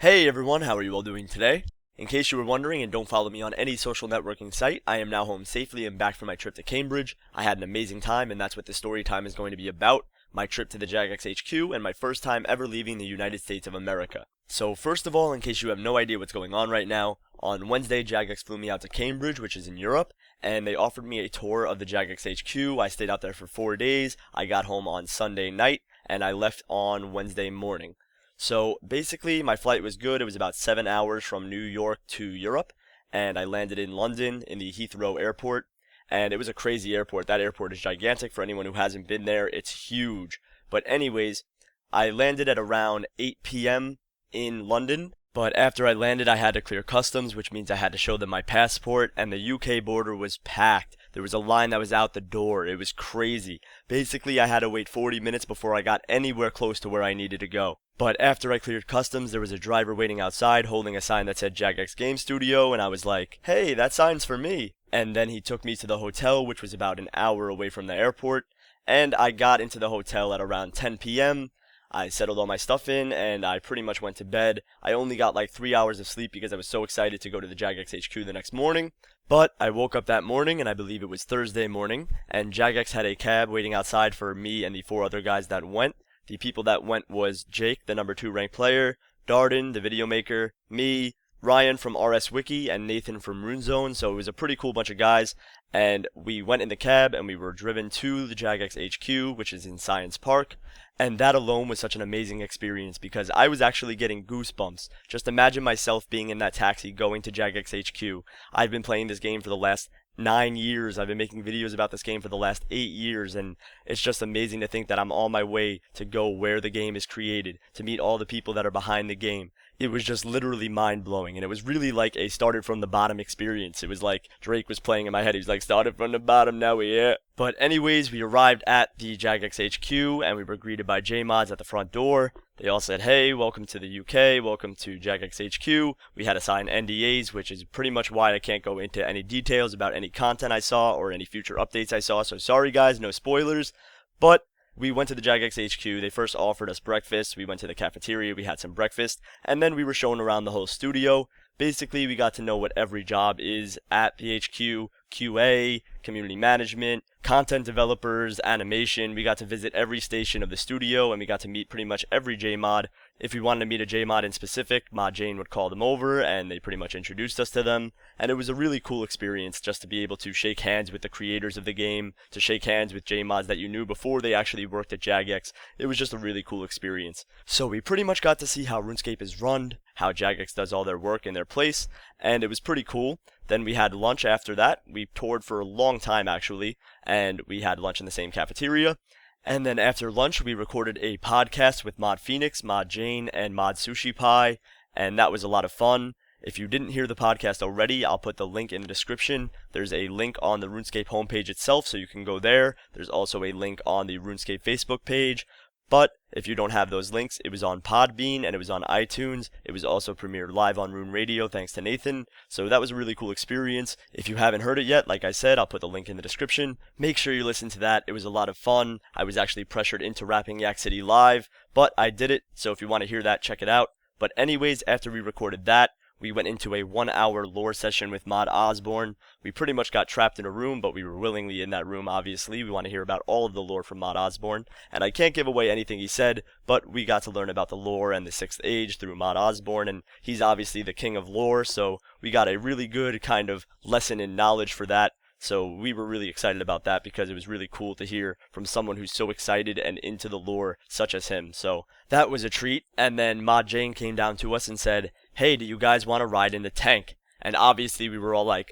Hey everyone, how are you all doing today? In case you were wondering and don't follow me on any social networking site, I am now home safely and back from my trip to Cambridge. I had an amazing time and that's what this story time is going to be about, my trip to the Jagex HQ and my first time ever leaving the United States of America. So first of all, in case you have no idea what's going on right now, on Wednesday Jagex flew me out to Cambridge, which is in Europe, and they offered me a tour of the Jagex HQ. I stayed out there for 4 days, I got home on Sunday night, and I left on Wednesday morning. So basically, my flight was good. It was about 7 hours from New York to Europe, and I landed in London in the Heathrow airport. And it was a crazy airport. That airport is gigantic. For anyone who hasn't been there, it's huge. But anyways, I landed at around 8 p.m. in London. But after I landed, I had to clear customs, which means I had to show them my passport, and the UK border was packed. There was a line that was out the door. It was crazy. Basically, I had to wait 40 minutes before I got anywhere close to where I needed to go. But after I cleared customs, there was a driver waiting outside holding a sign that said Jagex Game Studio, and I was like, hey, that sign's for me. And then he took me to the hotel, which was about an hour away from the airport, and I got into the hotel at around 10 p.m. I settled all my stuff in, and I pretty much went to bed. I only got like 3 hours of sleep because I was so excited to go to the Jagex HQ the next morning. But I woke up that morning, and I believe it was Thursday morning, and Jagex had a cab waiting outside for me and the 4 other guys that went. The people that went was Jake, the number 2 ranked player, Darden, the video maker, me, Ryan from RS Wiki, and Nathan from RuneZone. So it was a pretty cool bunch of guys, and we went in the cab and we were driven to the Jagex HQ, which is in Science Park. And that alone was such an amazing experience because I was actually getting goosebumps. Just imagine myself being in that taxi going to Jagex HQ. I've been playing this game for the last 9 years. I've been making videos about this game for the last 8 years, and it's just amazing to think that I'm on my way to go where the game is created, to meet all the people that are behind the game. It was just literally mind-blowing, and it was really like a started from the bottom experience. It was like Drake was playing in my head. He was like, started from the bottom, now we're here. But anyways, we arrived at the Jagex HQ, and we were greeted by JMods at the front door. They all said, hey, welcome to the UK, welcome to Jagex HQ. We had to sign NDAs, which is pretty much why I can't go into any details about any content I saw or any future updates I saw. So sorry guys, no spoilers. But we went to the Jagex HQ. They first offered us breakfast. We went to the cafeteria, we had some breakfast, and then we were shown around the whole studio. Basically, we got to know what every job is at the HQ, QA, community management, content developers, animation. We got to visit every station of the studio, and we got to meet pretty much every JMod. If we wanted to meet a JMod in specific, Mod Jane would call them over, and they pretty much introduced us to them. And it was a really cool experience just to be able to shake hands with the creators of the game, to shake hands with JMods that you knew before they actually worked at Jagex. It was just a really cool experience. So we pretty much got to see how RuneScape is run, how Jagex does all their work in their place, and it was pretty cool. Then we had lunch after that. We toured for a long time actually, and we had lunch in the same cafeteria. And then after lunch, we recorded a podcast with Mod Phoenix, Mod Jane, and Mod Sushi Pie, and that was a lot of fun. If you didn't hear the podcast already, I'll put the link in the description. There's a link on the RuneScape homepage itself, so you can go there. There's also a link on the RuneScape Facebook page. But if you don't have those links, it was on Podbean and it was on iTunes. It was also premiered live on Rune Radio thanks to Nathan. So that was a really cool experience. If you haven't heard it yet, like I said, I'll put the link in the description. Make sure you listen to that. It was a lot of fun. I was actually pressured into rapping Yak City live, but I did it. So if you want to hear that, check it out. But anyways, after we recorded that, we went into a 1-hour lore session with Mod Osborne. We pretty much got trapped in a room, but we were willingly in that room, obviously. We want to hear about all of the lore from Mod Osborne. And I can't give away anything he said, but we got to learn about the lore and the 6th Age through Mod Osborne, and he's obviously the king of lore, so we got a really good kind of lesson in knowledge for that. So we were really excited about that because it was really cool to hear from someone who's so excited and into the lore such as him. So that was a treat. And then Mod Jane came down to us and said, hey, do you guys want to ride in the tank? And obviously we were all like,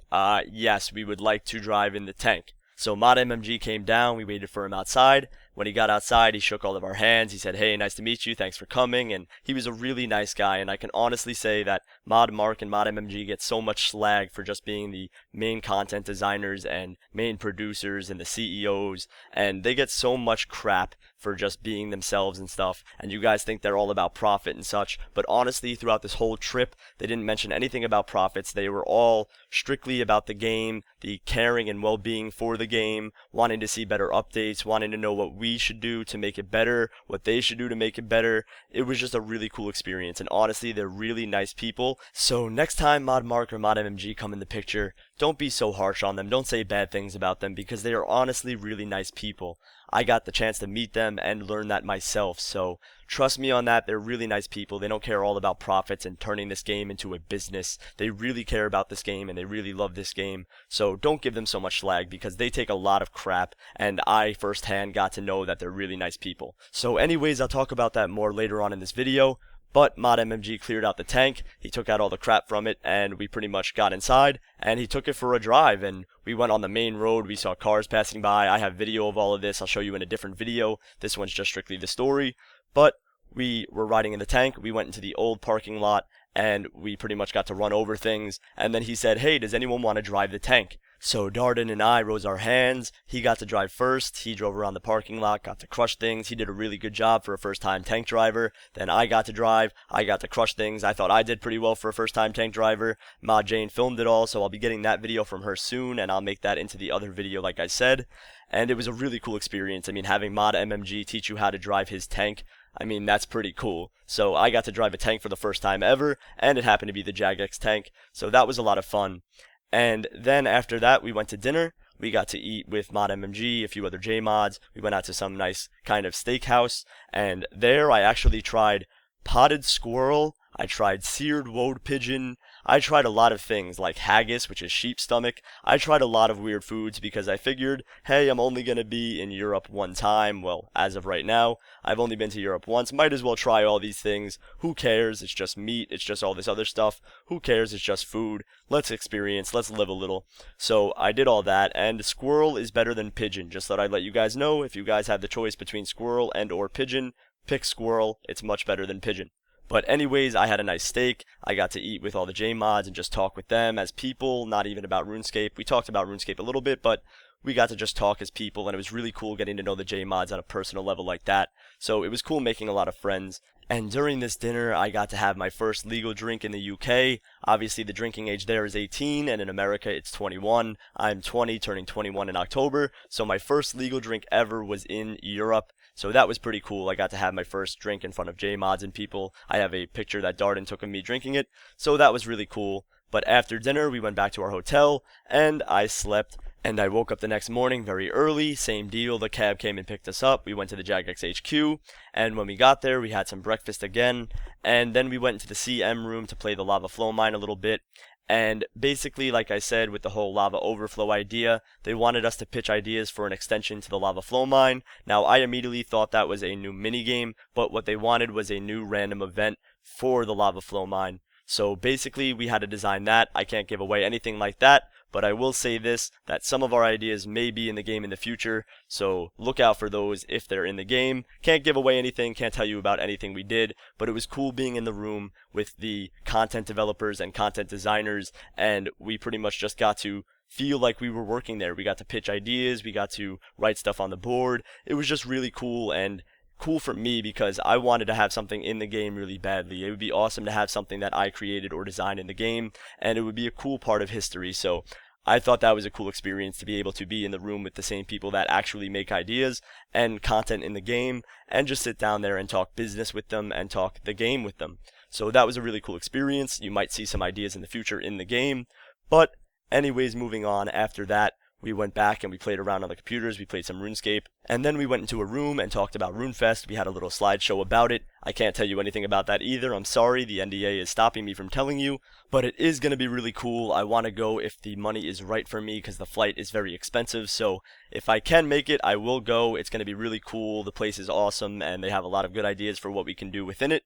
yes, we would like to drive in the tank. So Mod MMG came down, we waited for him outside. When he got outside, he shook all of our hands. He said, hey, nice to meet you, thanks for coming. And he was a really nice guy, and I can honestly say that Mod Mark and Mod MMG get so much slag for just being the main content designers and main producers and the CEOs, and they get so much crap for just being themselves and stuff, and you guys think they're all about profit and such, but honestly, throughout this whole trip, they didn't mention anything about profits. They were all strictly about the game, the caring and well-being for the game, wanting to see better updates, wanting to know what we should do to make it better, what they should do to make it better. It was just a really cool experience, and honestly, they're really nice people. So next time Mod Mark or Mod MMG come in the picture, don't be so harsh on them. Don't say bad things about them, because they are honestly really nice people. I got the chance to meet them and learn that myself, so trust me on that. They're really nice people. They don't care all about profits and turning this game into a business. They really care about this game and they really love this game, so don't give them so much slag, because they take a lot of crap, and I firsthand got to know that they're really nice people. So anyways, I'll talk about that more later on in this video. But Mod MMG cleared out the tank, he took out all the crap from it, and we pretty much got inside, and he took it for a drive, and we went on the main road, we saw cars passing by. I have video of all of this, I'll show you in a different video. This one's just strictly the story. But we were riding in the tank, we went into the old parking lot, and we pretty much got to run over things, and then he said, hey, does anyone want to drive the tank? So Darden and I rose our hands. He got to drive first. He drove around the parking lot, got to crush things. He did a really good job for a first-time tank driver. Then I got to drive. I got to crush things. I thought I did pretty well for a first-time tank driver. Ma Jane filmed it all, so I'll be getting that video from her soon, and I'll make that into the other video like I said. And it was a really cool experience. I mean, having Mod MMG teach you how to drive his tank, I mean, that's pretty cool. So I got to drive a tank for the first time ever, and it happened to be the Jagex tank, so that was a lot of fun. And then after that, we went to dinner. We got to eat with Mod MMG, a few other J-Mods. We went out to some nice kind of steakhouse, and there I actually tried potted squirrel. I tried seared woad pigeon. I tried a lot of things like haggis, which is sheep stomach. I tried a lot of weird foods because I figured, hey, I'm only going to be in Europe one time. Well, as of right now, I've only been to Europe once. Might as well try all these things. Who cares? It's just meat. It's just all this other stuff. Who cares? It's just food. Let's experience. Let's live a little. So I did all that, and squirrel is better than pigeon. Just thought I'd let you guys know. If you guys have the choice between squirrel and or pigeon, pick squirrel. It's much better than pigeon. But anyways, I had a nice steak. I got to eat with all the J-Mods and just talk with them as people, not even about RuneScape. We talked about RuneScape a little bit, but we got to just talk as people, and it was really cool getting to know the J-Mods on a personal level like that. So it was cool making a lot of friends. And during this dinner, I got to have my first legal drink in the UK. Obviously, the drinking age there is 18, and in America, it's 21. I'm 20, turning 21 in October. So my first legal drink ever was in Europe. So that was pretty cool. I got to have my first drink in front of J-Mods and people. I have a picture that Darden took of me drinking it. So that was really cool. But after dinner, we went back to our hotel, and I slept. And I woke up the next morning very early, same deal, the cab came and picked us up, we went to the Jagex HQ, and when we got there, we had some breakfast again, and then we went into the CM room to play the lava flow mine a little bit, and basically, like I said, with the whole lava overflow idea, they wanted us to pitch ideas for an extension to the lava flow mine. Now, I immediately thought that was a new minigame, but what they wanted was a new random event for the lava flow mine. So basically, we had to design that. I can't give away anything like that, but I will say this, that some of our ideas may be in the game in the future, so look out for those if they're in the game. Can't give away anything, can't tell you about anything we did, but it was cool being in the room with the content developers and content designers, and we pretty much just got to feel like we were working there. We got to pitch ideas, we got to write stuff on the board. It was just really cool, and cool for me because I wanted to have something in the game really badly. It would be awesome to have something that I created or designed in the game, and it would be a cool part of history. So I thought that was a cool experience to be able to be in the room with the same people that actually make ideas and content in the game, and just sit down there and talk business with them and talk the game with them. So that was a really cool experience. You might see some ideas in the future in the game. But anyways, moving on, after that, we went back and we played around on the computers, we played some RuneScape, and then we went into a room and talked about RuneFest. We had a little slideshow about it. I can't tell you anything about that either, I'm sorry, the NDA is stopping me from telling you, but it is going to be really cool. I want to go if the money is right for me because the flight is very expensive, so if I can make it, I will go. It's going to be really cool, the place is awesome, and they have a lot of good ideas for what we can do within it.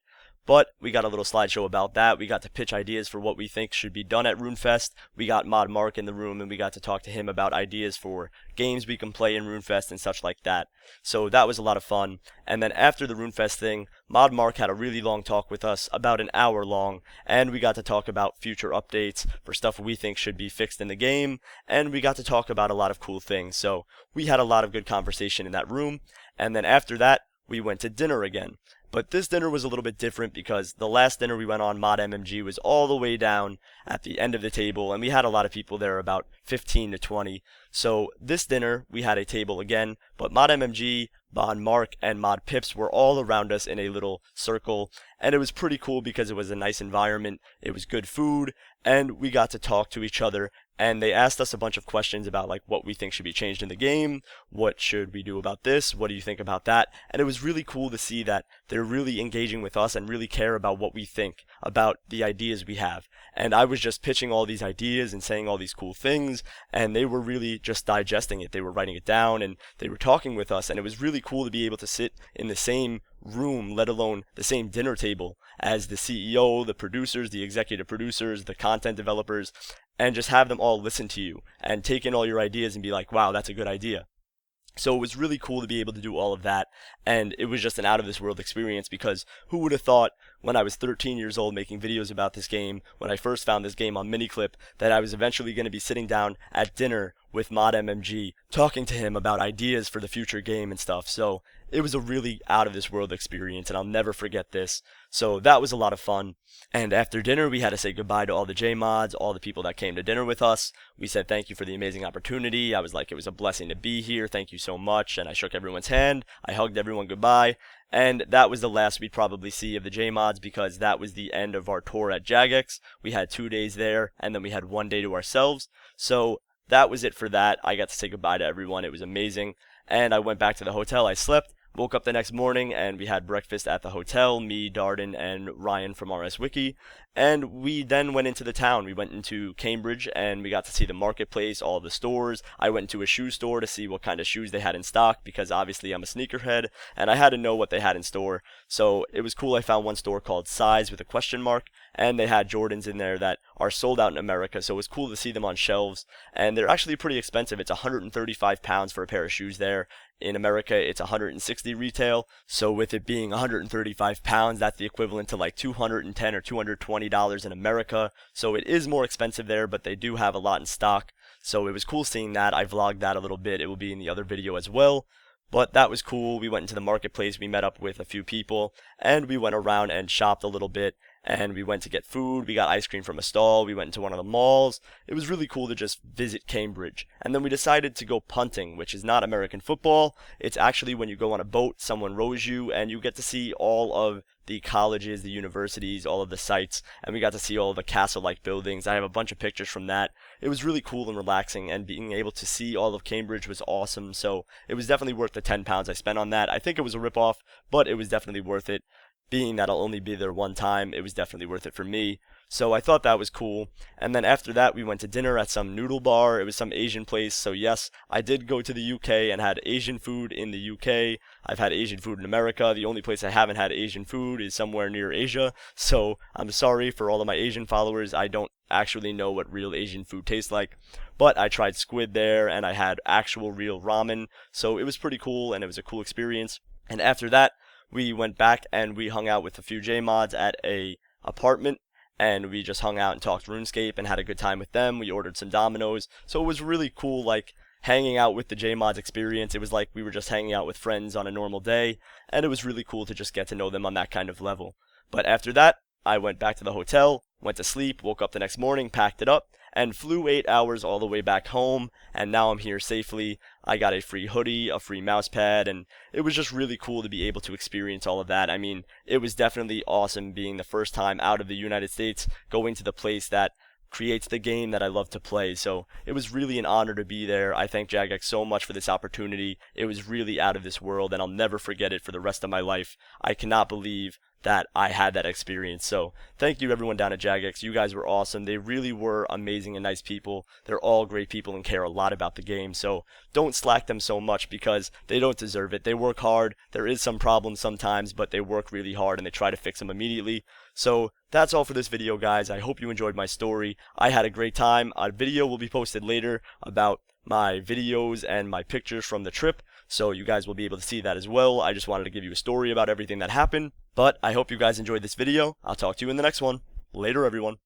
But we got a little slideshow about that. We got to pitch ideas for what we think should be done at RuneFest. We got Mod Mark in the room and we got to talk to him about ideas for games we can play in RuneFest and such like that. So that was a lot of fun. And then after the RuneFest thing, Mod Mark had a really long talk with us, about an hour long, and we got to talk about future updates for stuff we think should be fixed in the game, and we got to talk about a lot of cool things. So we had a lot of good conversation in that room. And then after that, we went to dinner again. But this dinner was a little bit different because the last dinner we went on, Mod MMG, was all the way down at the end of the table, and we had a lot of people there, about 15 to 20. So this dinner, we had a table again, but Mod MMG, Mod Mark, and Mod Pips were all around us in a little circle, and it was pretty cool because it was a nice environment, it was good food, and we got to talk to each other, and they asked us a bunch of questions about like what we think should be changed in the game, what should we do about this, what do you think about that, and it was really cool to see that they're really engaging with us and really care about what we think about the ideas we have. And I was just pitching all these ideas and saying all these cool things, and they were really just digesting it. They were writing it down and they were talking with us, and it was really cool to be able to sit in the same room, let alone the same dinner table as the CEO, the producers, the executive producers, the content developers, and just have them all listen to you and take in all your ideas and be like, wow, that's a good idea. So it was really cool to be able to do all of that, and it was just an out of this world experience because who would have thought when I was 13 years old making videos about this game, when I first found this game on Miniclip, that I was eventually going to be sitting down at dinner with Mod MMG, talking to him about ideas for the future game and stuff. So it was a really out of this world experience, and I'll never forget this. So that was a lot of fun. And after dinner, we had to say goodbye to all the J-Mods, all the people that came to dinner with us. We said thank you for the amazing opportunity. I was like, it was a blessing to be here. Thank you so much. And I shook everyone's hand. I hugged everyone goodbye. And that was the last we'd probably see of the J-Mods because that was the end of our tour at Jagex. We had 2 days there, and then we had 1 day to ourselves. So that was it for that. I got to say goodbye to everyone. It was amazing. And I went back to the hotel. I slept. Woke up the next morning and we had breakfast at the hotel, me, Darden, and Ryan from RS Wiki. And we then went into the town. We went into Cambridge and we got to see the marketplace, all the stores. I went to a shoe store to see what kind of shoes they had in stock because obviously I'm a sneakerhead and I had to know what they had in store. So it was cool. I found one store called Size with a question mark, and they had Jordans in there that are sold out in America. So it was cool to see them on shelves, and they're actually pretty expensive. It's 135 pounds for a pair of shoes there. In America, it's 160 retail. So with it being 135 pounds, that's the equivalent to like $210 or $220 in America. So it is more expensive there, but they do have a lot in stock. So it was cool seeing that. I vlogged that a little bit. It will be in the other video as well. But that was cool. We went into the marketplace. We met up with a few people, and we went around and shopped a little bit. And we went to get food. We got ice cream from a stall. We went into one of the malls. It was really cool to just visit Cambridge. And then we decided to go punting, which is not American football. It's actually when you go on a boat, someone rows you, and you get to see all of the colleges, the universities, all of the sites, and we got to see all of the castle-like buildings. I have a bunch of pictures from that. It was really cool and relaxing, and being able to see all of Cambridge was awesome. So it was definitely worth the 10 pounds I spent on that. I think it was a ripoff, but it was definitely worth it. Being that I'll only be there one time, it was definitely worth it for me. So I thought that was cool. And then after that, we went to dinner at some noodle bar. It was some Asian place. So yes, I did go to the UK and had Asian food in the UK. I've had Asian food in America. The only place I haven't had Asian food is somewhere near Asia. So I'm sorry for all of my Asian followers. I don't actually know what real Asian food tastes like. But I tried squid there and I had actual real ramen. So it was pretty cool and it was a cool experience. And after that, we went back and we hung out with a few J-Mods at a apartment, and we just hung out and talked RuneScape and had a good time with them. We ordered some Dominoes, so it was really cool, like hanging out with the J-Mods experience. It was like we were just hanging out with friends on a normal day, and it was really cool to just get to know them on that kind of level. But after that, I went back to the hotel, went to sleep, woke up the next morning, packed it up, and flew 8 hours all the way back home, and now I'm here safely. I got a free hoodie, a free mouse pad, and it was just really cool to be able to experience all of that. I mean, it was definitely awesome being the first time out of the United States, going to the place that creates the game that I love to play. So it was really an honor to be there. I thank Jagex so much for this opportunity. It was really out of this world, and I'll never forget it for the rest of my life. I cannot believe that I had that experience. So thank you everyone down at Jagex. You guys were awesome. They really were amazing and nice people. They're all great people and care a lot about the game. So don't slack them so much because they don't deserve it. They work hard. There is some problems sometimes, but they work really hard and they try to fix them immediately. So that's all for this video, guys. I hope you enjoyed my story. I had a great time. A video will be posted later about my videos and my pictures from the trip, so you guys will be able to see that as well. I just wanted to give you a story about everything that happened, but I hope you guys enjoyed this video. I'll talk to you in the next one. Later, everyone.